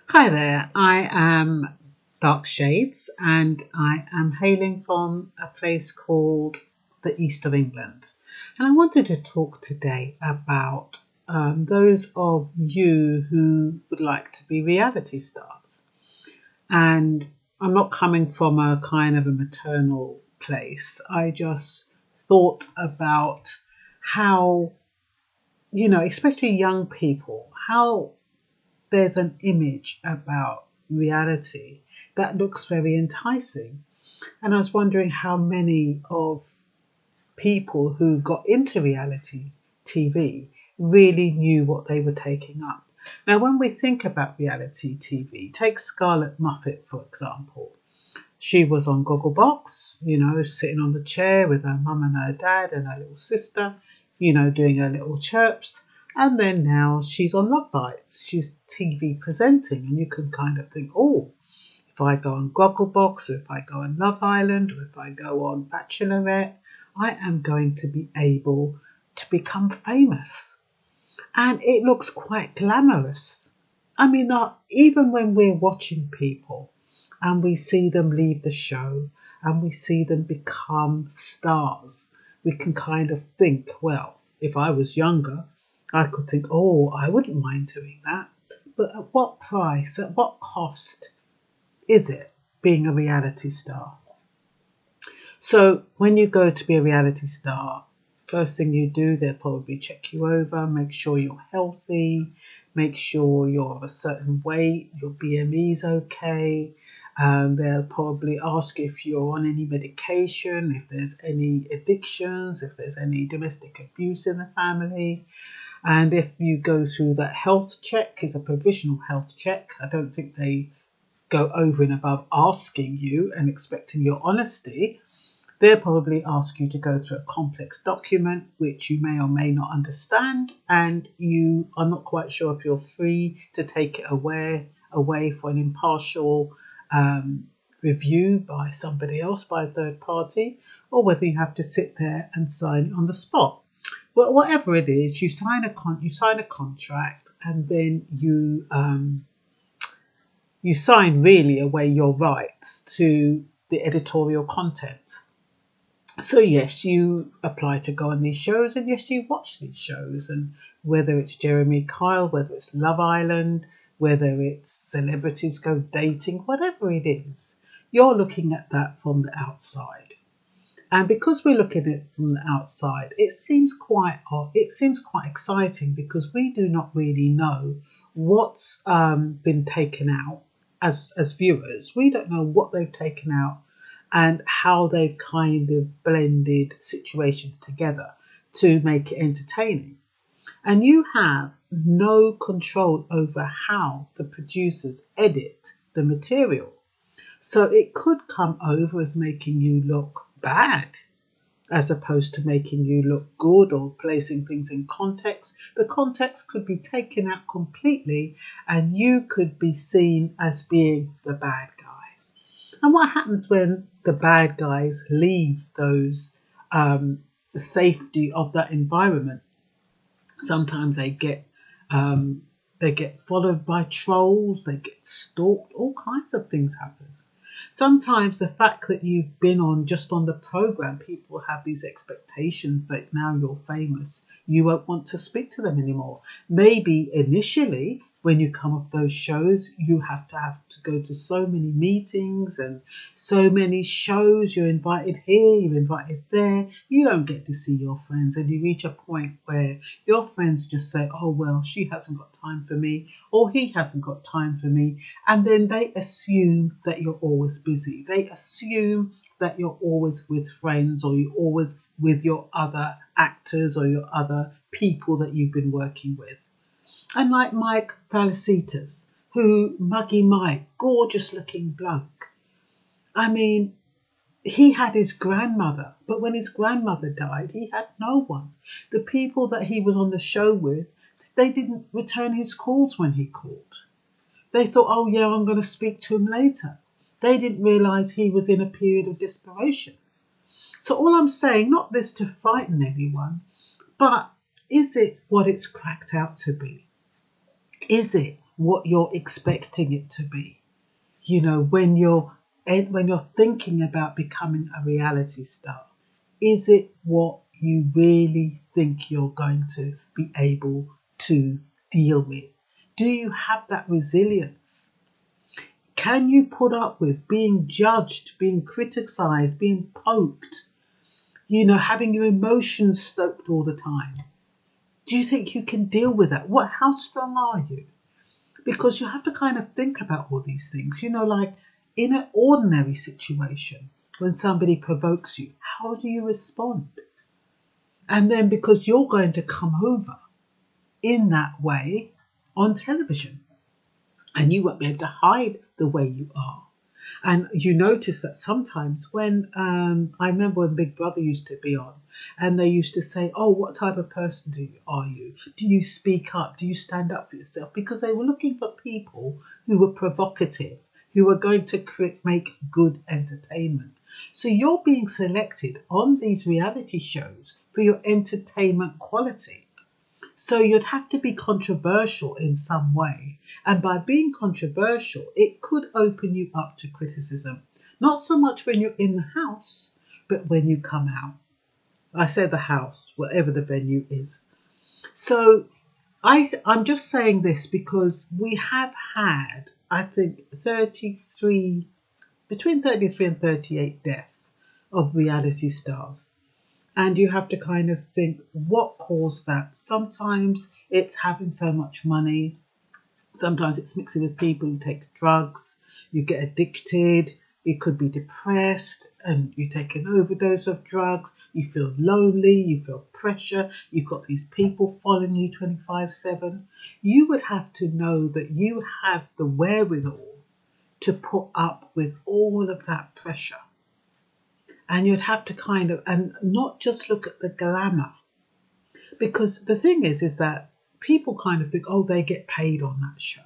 Hi there, I am Dark Shades and I am hailing from a place called the East of England. And I wanted to talk today about those of you who would like to be reality stars. And I'm not coming from a kind of a maternal place. I just thought about how, especially young people, how there's an image about reality that looks very enticing. And I was wondering how many of people who got into reality TV really knew what they were taking up. Now, when we think about reality TV, take Scarlett Muffet, for example. She was on Gogglebox, sitting on the chair with her mum and her dad and her little sister, doing her little chirps. And then now she's on Love Bites. She's TV presenting, and you can kind of think, oh, if I go on Gogglebox, or if I go on Love Island, or if I go on Bachelorette, I am going to be able to become famous. And it looks quite glamorous. I mean, not even when we're watching people and we see them leave the show and we see them become stars, we can kind of think, well, if I was younger, I could think, oh, I wouldn't mind doing that. But at what price, at what cost is it being a reality star? So when you go to be a reality star, first thing you do, they'll probably check you over, make sure you're healthy, make sure you're of a certain weight, your BME's okay. They'll probably ask if you're on any medication, if there's any addictions, if there's any domestic abuse in the family. And if you go through that health check, is a provisional health check. I don't think they go over and above asking you and expecting your honesty. They'll probably ask you to go through a complex document which you may or may not understand, and you are not quite sure if you're free to take it away for an impartial review by somebody else, by a third party, or whether you have to sit there and sign it on the spot. Well, whatever it is, you sign a contract, and then you sign really away your rights to the editorial content. So yes, you apply to go on these shows, and yes, you watch these shows, and whether it's Jeremy Kyle, whether it's Love Island, whether it's celebrities go dating, whatever it is, you're looking at that from the outside. And because we're looking at it from the outside, it seems quite odd. It seems quite exciting because we do not really know what's been taken out as viewers. We don't know what they've taken out and how they've kind of blended situations together to make it entertaining. And you have no control over how the producers edit the material. So it could come over as making you look bad as opposed to making you look good or placing things in context. The context could be taken out completely and you could be seen as being the bad guy. And what happens when the bad guys leave the safety of that environment? Sometimes they get followed by trolls, they get stalked, all kinds of things happen. Sometimes the fact that you've been on the program, people have these expectations that now you're famous, you won't want to speak to them anymore. Maybe initially when you come off those shows, you have to go to so many meetings and so many shows. You're invited here, you're invited there. You don't get to see your friends, and you reach a point where your friends just say, oh, well, she hasn't got time for me, or he hasn't got time for me. And then they assume that you're always busy. They assume that you're always with friends, or you're always with your other actors or your other people that you've been working with. And like Mike Valicitas, Muggy Mike, gorgeous looking bloke. I mean, he had his grandmother, but when his grandmother died, he had no one. The people that he was on the show with, they didn't return his calls when he called. They thought, oh yeah, I'm going to speak to him later. They didn't realise he was in a period of desperation. So all I'm saying, not this to frighten anyone, but is it what it's cracked out to be? Is it what you're expecting it to be. You know, when you're thinking about becoming a reality star, is it what you really think you're going to be able to deal with? Do you have that resilience? Can you put up with being judged, being criticized, being poked, having your emotions stoked all the time? Do you think you can deal with that? How strong are you? Because you have to kind of think about all these things, like in an ordinary situation, when somebody provokes you, how do you respond? And then because you're going to come over in that way on television, and you won't be able to hide the way you are. And you notice that sometimes when, I remember when Big Brother used to be on, and they used to say, oh, what type of person are you? Do you speak up? Do you stand up for yourself? Because they were looking for people who were provocative, who were going to make good entertainment. So you're being selected on these reality shows for your entertainment quality. So you'd have to be controversial in some way. And by being controversial, it could open you up to criticism. Not so much when you're in the house, but when you come out. I said the house, whatever the venue is. So I'm just saying this because we have had, I think, between 33 and 38 deaths of reality stars. And you have to kind of think, what caused that? Sometimes it's having so much money. Sometimes it's mixing with people who take drugs. You get addicted. You could be depressed and you take an overdose of drugs. You feel lonely. You feel pressure. You've got these people following you 24/7. You would have to know that you have the wherewithal to put up with all of that pressure. And you'd have to and not just look at the glamour. Because the thing is that people kind of think, oh, they get paid on that show.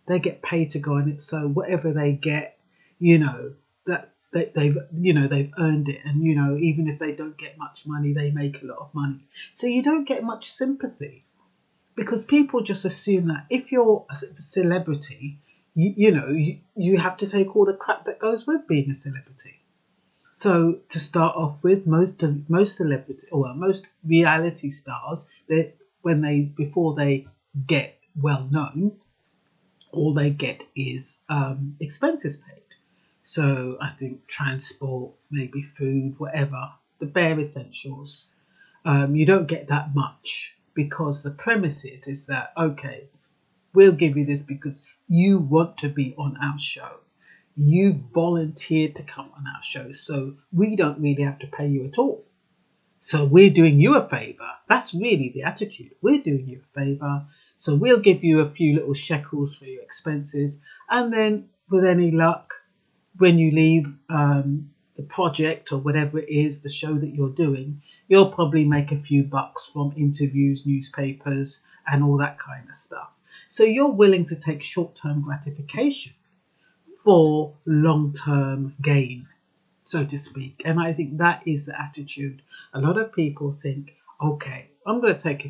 They get paid to go on it. So whatever they get, that they've earned it. And, even if they don't get much money, they make a lot of money. So you don't get much sympathy because people just assume that if you're a celebrity, you have to take all the crap that goes with being a celebrity. So to start off with, most reality stars, before they get well known, all they get is expenses paid. So I think transport, maybe food, whatever, the bare essentials. You don't get that much because the premise is that, okay, we'll give you this because you want to be on our show. You volunteered to come on our show, so we don't really have to pay you at all. So we're doing you a favour. That's really the attitude. We're doing you a favour. So we'll give you a few little shekels for your expenses. And then with any luck, when you leave the project or whatever it is, the show that you're doing, you'll probably make a few bucks from interviews, newspapers, and all that kind of stuff. So you're willing to take short-term gratification for long-term gain, so to speak. And I think that is the attitude. A lot of people think, okay, I'm going to take a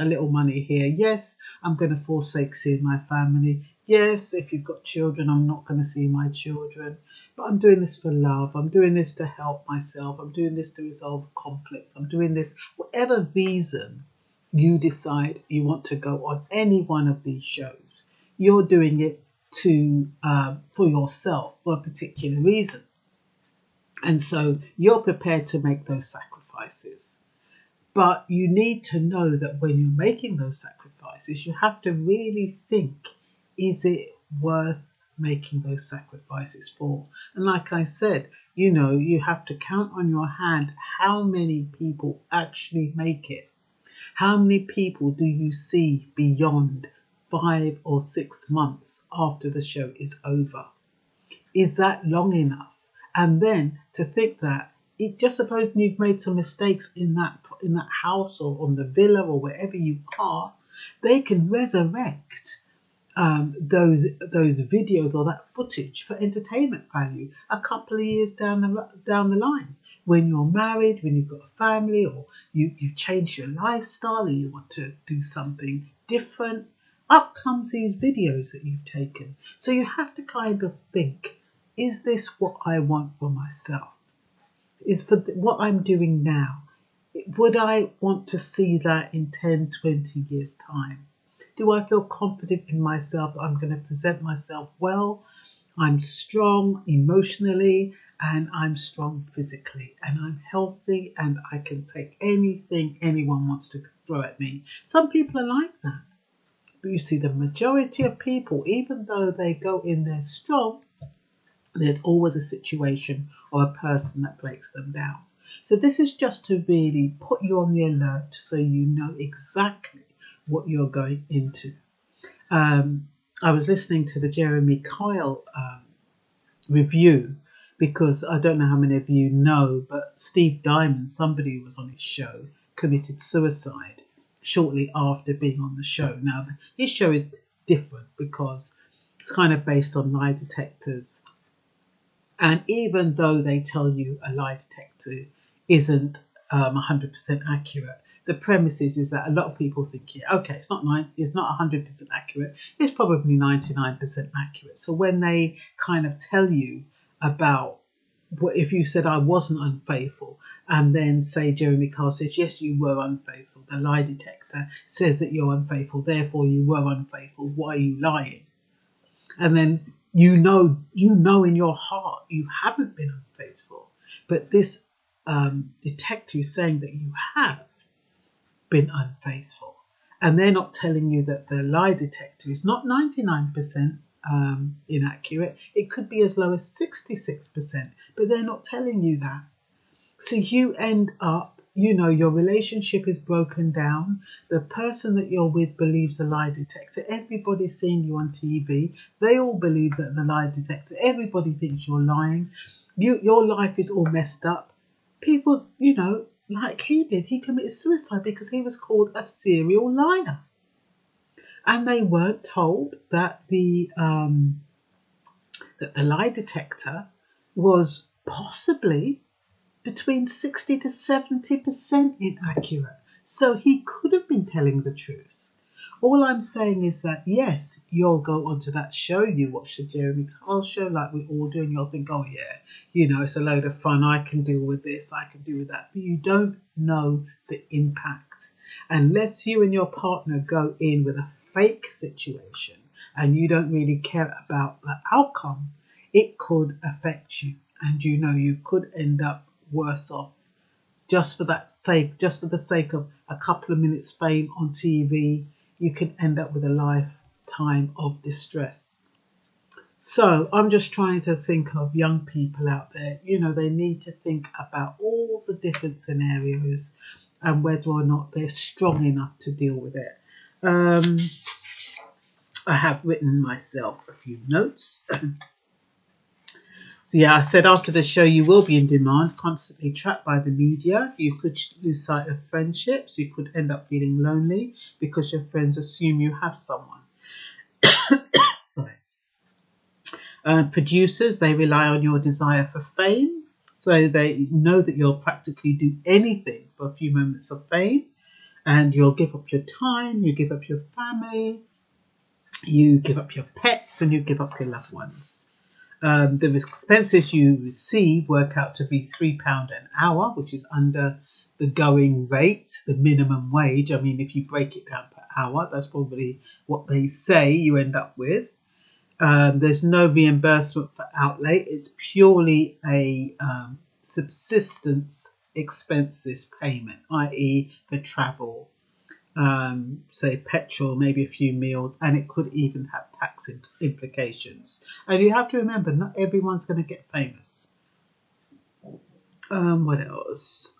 little money here. Yes, I'm going to forsake seeing my family. Yes, if you've got children, I'm not going to see my children. But I'm doing this for love. I'm doing this to help myself. I'm doing this to resolve conflict. I'm doing this, whatever reason you decide you want to go on any one of these shows, you're doing it for yourself for a particular reason. And so you're prepared to make those sacrifices. But you need to know that when you're making those sacrifices, you have to really think, is it worth making those sacrifices for? And like I said, you have to count on your hand how many people actually make it. How many people do you see beyond 5 or 6 months after the show is over? Is that long enough? And then to think that, just supposing you've made some mistakes in that house or on the villa or wherever you are, they can resurrect those videos or that footage for entertainment value a couple of years down the line, when you're married, when you've got a family, or you've changed your lifestyle, or you want to do something different. up comes these videos that you've taken. So you have to kind of think, is this what I want for myself? Is for what I'm doing now, would I want to see that in 10, 20 years' time? Do I feel confident in myself that I'm going to present myself well? I'm strong emotionally and I'm strong physically and I'm healthy and I can take anything anyone wants to throw at me. Some people are like that. But you see, the majority of people, even though they go in there strong, there's always a situation or a person that breaks them down. So this is just to really put you on the alert so you know exactly what you're going into. I was listening to the Jeremy Kyle review because I don't know how many of you know, but Steve Diamond, somebody who was on his show, committed suicide shortly after being on the show. Now, his show is different because it's kind of based on lie detectors. And even though they tell you a lie detector isn't 100% accurate, the premise is that a lot of people think, yeah, okay, it's not 100% accurate. It's probably 99% accurate. So when they kind of tell you about what if you said I wasn't unfaithful, and then say Jeremy Kyle says yes, you were unfaithful. The lie detector says that you're unfaithful, therefore you were unfaithful. Why are you lying? And then you know in your heart you haven't been unfaithful, but this detector is saying that you have been unfaithful, and they're not telling you that the lie detector is not 99% inaccurate. It could be as low as 66%, but they're not telling you that. So you end up, your relationship is broken down. The person that you're with believes the lie detector. Everybody's seeing you on TV. They all believe that the lie detector. Everybody thinks you're lying. Your life is all messed up. People, like he did, he committed suicide because he was called a serial liar. And they weren't told that the lie detector was possibly between 60 to 70% inaccurate. So he could have been telling the truth. All I'm saying is that, yes, you'll go onto that show, you watch the Jeremy Kyle show like we all do, and you'll think, oh yeah, it's a load of fun, I can deal with this, I can deal with that. But you don't know the impact. Unless you and your partner go in with a fake situation and you don't really care about the outcome, it could affect you. And you could end up worse off just for the sake of a couple of minutes fame on TV. You can end up with a lifetime of distress. So I'm just trying to think of young people out there. They need to think about all the different scenarios and whether or not they're strong enough to deal with it. I have written myself a few notes. So yeah, I said after the show you will be in demand, constantly tracked by the media. You could lose sight of friendships. You could end up feeling lonely because your friends assume you have someone. Sorry. Producers, they rely on your desire for fame. So they know that you'll practically do anything for a few moments of fame. And you'll give up your time, you give up your family, you give up your pets, and you give up your loved ones. The expenses you receive work out to be £3 an hour, which is under the going rate, the minimum wage. I mean, if you break it down per hour, that's probably what they say you end up with. There's no reimbursement for outlay. It's purely a subsistence expenses payment, i.e. for travel, say petrol, maybe a few meals, and it could even have tax implications. And you have to remember, not everyone's going to get famous. What else?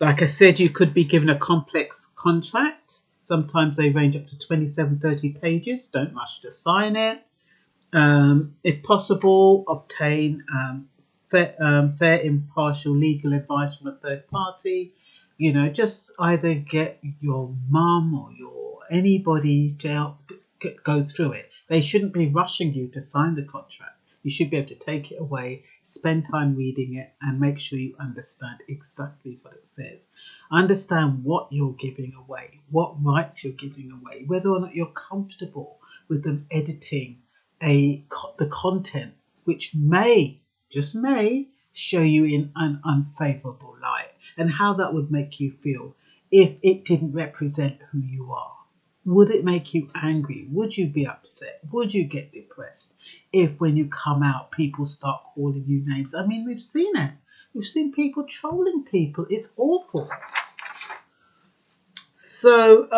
Like I said, you could be given a complex contract. Sometimes they range up to 27, 30 pages. Don't rush to sign it. If possible, obtain fair, impartial legal advice from a third party. Just either get your mum or anybody to help go through it. They shouldn't be rushing you to sign the contract. You should be able to take it away, spend time reading it and make sure you understand exactly what it says. Understand what you're giving away, what rights you're giving away, whether or not you're comfortable with them editing the content, which may, just may, show you in an unfavorable light, and how that would make you feel if it didn't represent who you are. Would it make you angry? Would you be upset? Would you get depressed if when you come out, people start calling you names? I mean, we've seen it. We've seen people trolling people. It's awful. So,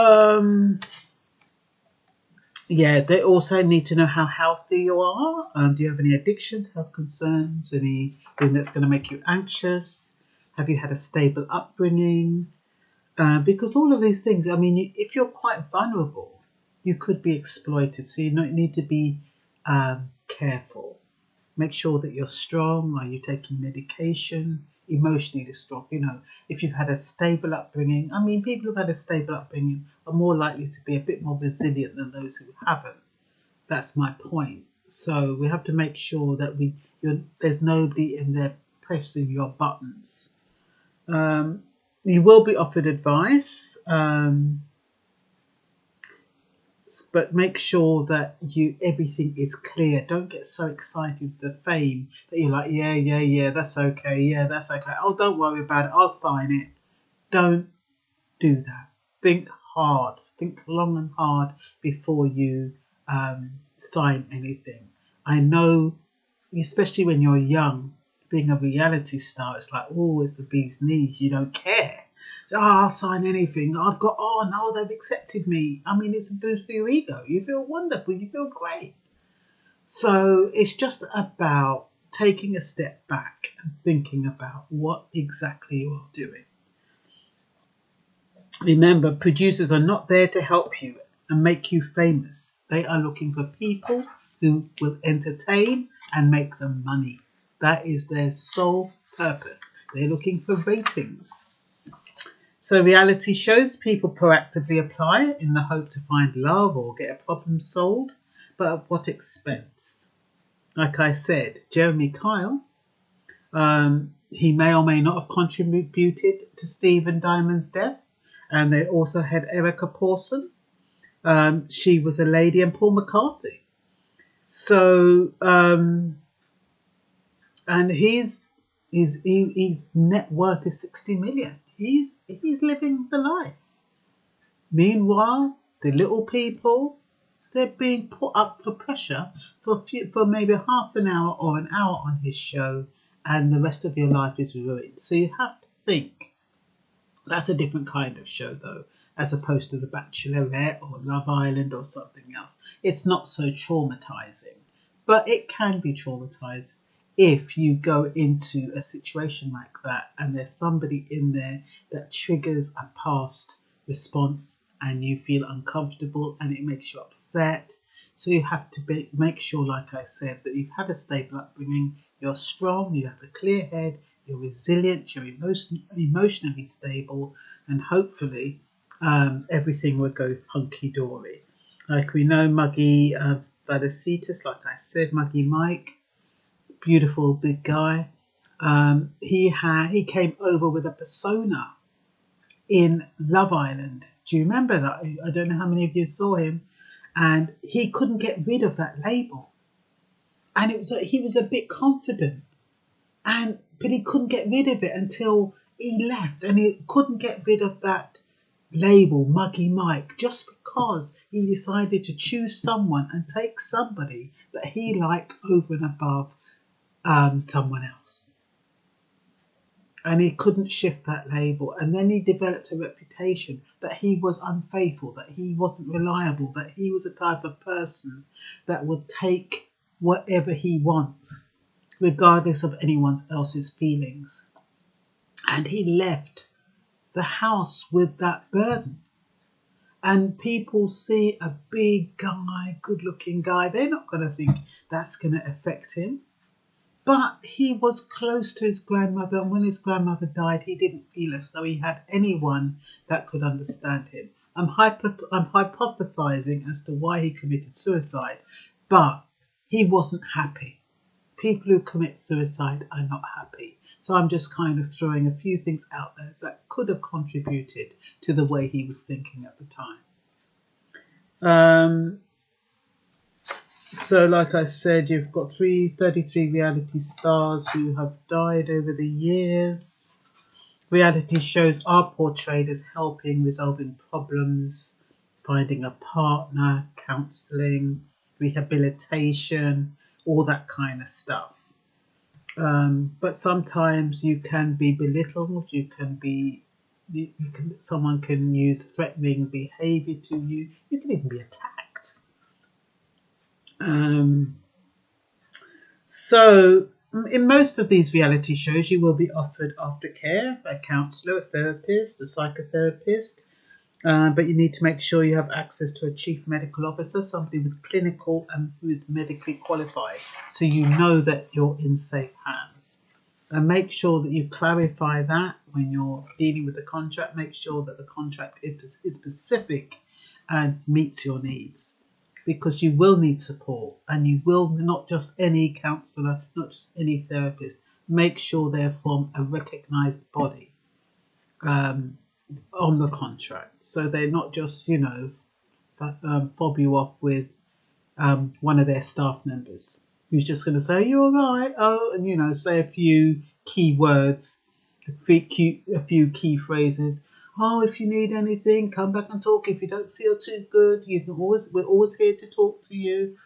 yeah, they also need to know how healthy you are. Do you have any addictions, health concerns, anything that's going to make you anxious? Have you had a stable upbringing? Because all of these things, I mean, if you're quite vulnerable, you could be exploited. So you need to be careful. Make sure that you're strong. Are you taking medication? Emotionally strong. You know, if you've had a stable upbringing, I mean, people who've had a stable upbringing are more likely to be a bit more resilient than those who haven't. That's my point. So we have to make sure that there's nobody in there pressing your buttons. You will be offered advice, but make sure that everything is clear. Don't get so excited with the fame that you're like, yeah, that's okay, oh, don't worry about it, I'll sign it. Don't do that. Think hard, think long and hard before you sign anything. I know, especially when you're young, being a reality star, it's like, oh, it's the bee's knees. You don't care. Oh, I'll sign anything. Oh no, they've accepted me. I mean, it's a boost for your ego. You feel wonderful. You feel great. So it's just about taking a step back and thinking about what exactly you are doing. Remember, producers are not there to help you and make you famous. They are looking for people who will entertain and make them money. That is their sole purpose. They're looking for ratings. So reality shows people proactively apply in the hope to find love or get a problem solved, but at what expense? Like I said, Jeremy Kyle, he may or may not have contributed to Stephen Diamond's death. And they also had Erica Pawson. She was a lady, and Paul McCarthy. So, and his net worth is 60 million. He's living the life. Meanwhile, the little people, they're being put up for pressure for maybe half an hour or an hour on his show, and the rest of your life is ruined. So you have to think. That's a different kind of show, though, as opposed to The Bachelorette or Love Island or something else. It's not so traumatizing, but it can be traumatized if you go into a situation like that and there's somebody in there that triggers a past response and you feel uncomfortable and it makes you upset. So you have to make sure, like I said, that you've had a stable upbringing, you're strong, you have a clear head, you're resilient, you're emotionally stable, and hopefully everything will go hunky-dory. Like we know Muggy Vadasitas, like I said, Muggy Mike, beautiful big guy. He came over with a persona in Love Island. Do you remember that? I don't know how many of you saw him. And he couldn't get rid of that label. And he was a bit confident. But he couldn't get rid of it until he left. And he couldn't get rid of that label, Muggy Mike, just because he decided to choose someone and take somebody that he liked over and above someone else. And he couldn't shift that label. And then he developed a reputation that he was unfaithful, that he wasn't reliable, that he was the type of person that would take whatever he wants, regardless of anyone else's feelings. And he left the house with that burden. And people see a big guy, good-looking guy. They're not going to think that's going to affect him. But he was close to his grandmother, and when his grandmother died, he didn't feel as though he had anyone that could understand him. I'm hypothesizing as to why he committed suicide, but he wasn't happy. people who commit suicide are not happy. So I'm just kind of throwing a few things out there that could have contributed to the way he was thinking at the time. So like I said, you've got 33 reality stars who have died over the years. Reality shows are portrayed as helping, resolving problems, finding a partner, counselling, rehabilitation, all that kind of stuff. But sometimes you can be belittled, someone can use threatening behaviour to you, you can even be attacked. So in most of these reality shows, you will be offered aftercare, a counsellor, a therapist, a psychotherapist, but you need to make sure you have access to a chief medical officer, somebody with clinical and who is medically qualified, so you know that you're in safe hands. And make sure that you clarify that when you're dealing with the contract. Make sure that the contract is specific and meets your needs, because you will need support, and you will not just any counsellor, not just any therapist. Make sure they're from a recognised body on the contract, so they're not just fob you off with one of their staff members who's just going to say, "You're all right," and say a few key words, a few key phrases. "Oh, if you need anything, come back and talk. If you don't feel too good, we're always here to talk to you."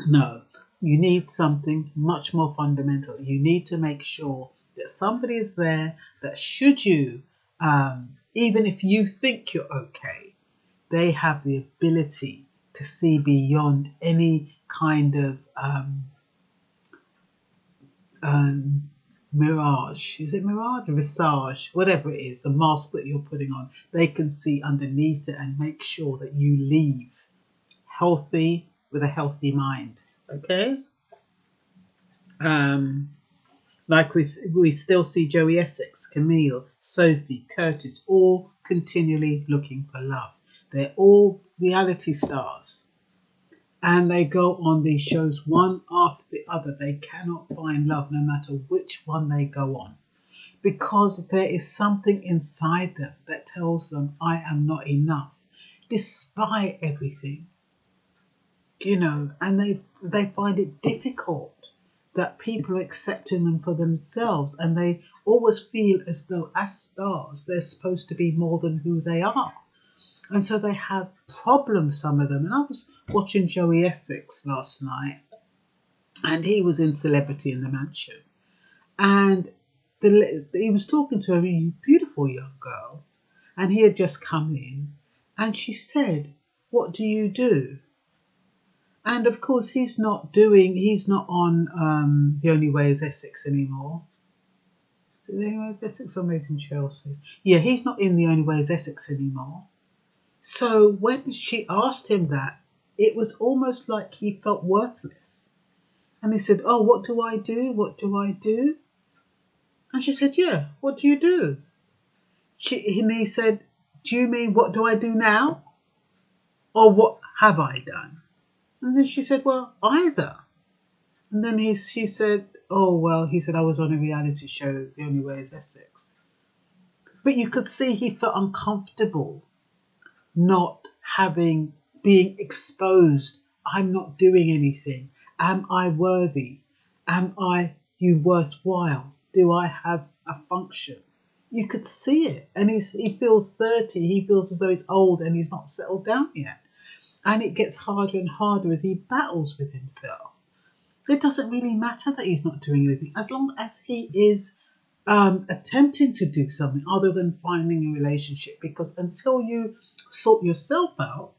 No, you need something much more fundamental. You need to make sure that somebody is there that should you, even if you think you're okay, they have the ability to see beyond any kind of mirage. Is it mirage? Visage, whatever it is, the mask that you're putting on. They can see underneath it and make sure that you leave healthy with a healthy mind. Okay? Like we still see Joey Essex, Camille, Sophie, Curtis, all continually looking for love. They're all reality stars. And they go on these shows one after the other. They cannot find love no matter which one they go on, because there is something inside them that tells them, I am not enough, despite everything. And they find it difficult that people are accepting them for themselves, and they always feel as though as stars they're supposed to be more than who they are. And so they have problems, some of them. And I was watching Joey Essex last night, and he was in Celebrity in the Mansion. And he was talking to a really beautiful young girl, and he had just come in, and she said, "What do you do?" And of course, he's not on The Only Way is Essex anymore. Is it The Only Way is Essex or American Chelsea? Yeah, he's not in The Only Way is Essex anymore. So when she asked him that, it was almost like he felt worthless. And he said, "Oh, what do I do? What do I do?" And she said, "Yeah, what do you do?" And he said, "Do you mean what do I do now? Or what have I done?" And then she said, "Well, either." And then she said, "Oh, well," he said, "I was on a reality show, The Only Way is Essex." But you could see he felt uncomfortable not being exposed. I'm not doing anything. Am I worthy? Am I worthwhile? Do I have a function? You could see it. And he feels 30. He feels as though he's old and he's not settled down yet. And it gets harder and harder as he battles with himself. It doesn't really matter that he's not doing anything, as long as he is attempting to do something other than finding a relationship, because until you sort yourself out,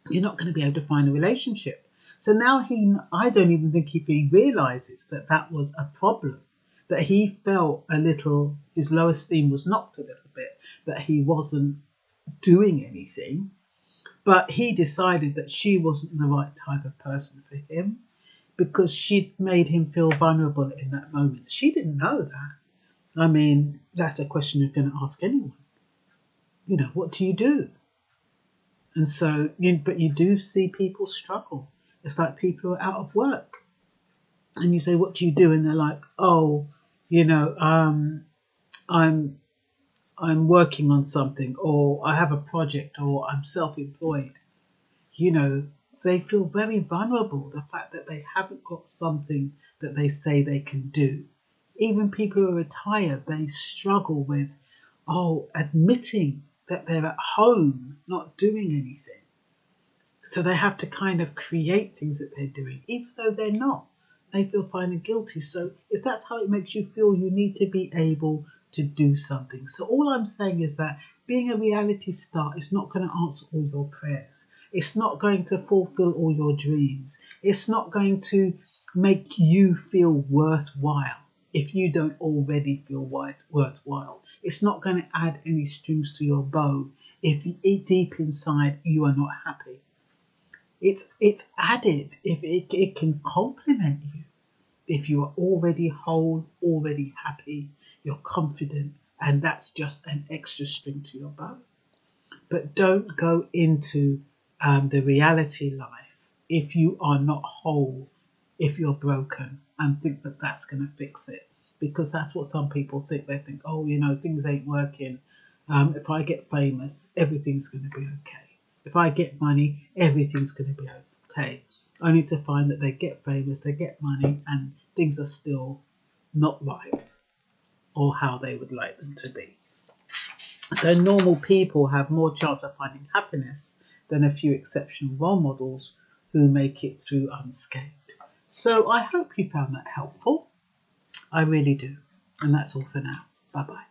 you're not going to be able to find a relationship. So now I don't even think if he realizes that was a problem, that he felt his low esteem was knocked a little bit, that he wasn't doing anything, but he decided that she wasn't the right type of person for him, because she'd made him feel vulnerable in that moment. She didn't know that. I mean, that's a question you're going to ask anyone. What do you do? And so, but you do see people struggle. It's like people who are out of work. and you say, what do you do? And they're like, oh, you know, I'm I'm working on something, or I have a project, or I'm self-employed. You know, they feel very vulnerable. The fact that they haven't got something that they say they can do. Even people who are retired, they struggle with, admitting that they're at home not doing anything. So they have to kind of create things that they're doing, even though they're not. They feel fine and guilty. So if that's how it makes you feel, you need to be able to do something. So all I'm saying is that being a reality star is not going to answer all your prayers. It's not going to fulfill all your dreams. It's not going to make you feel worthwhile if you don't already feel worthwhile. It's not going to add any strings to your bow if deep inside you are not happy. It's added if it can complement you. If you are already whole, already happy, you're confident, and that's just an extra string to your bow. But don't go into the reality life if you are not whole, if you're broken, and think that that's going to fix it. Because that's what some people think. They think, oh, you know, things ain't working. If I get famous, everything's going to be okay. If I get money, everything's going to be okay. Only to find that they get famous, they get money, and things are still not right or how they would like them to be. So normal people have more chance of finding happiness than a few exceptional role models who make it through unscathed. So I hope you found that helpful. I really do. And that's all for now. Bye bye.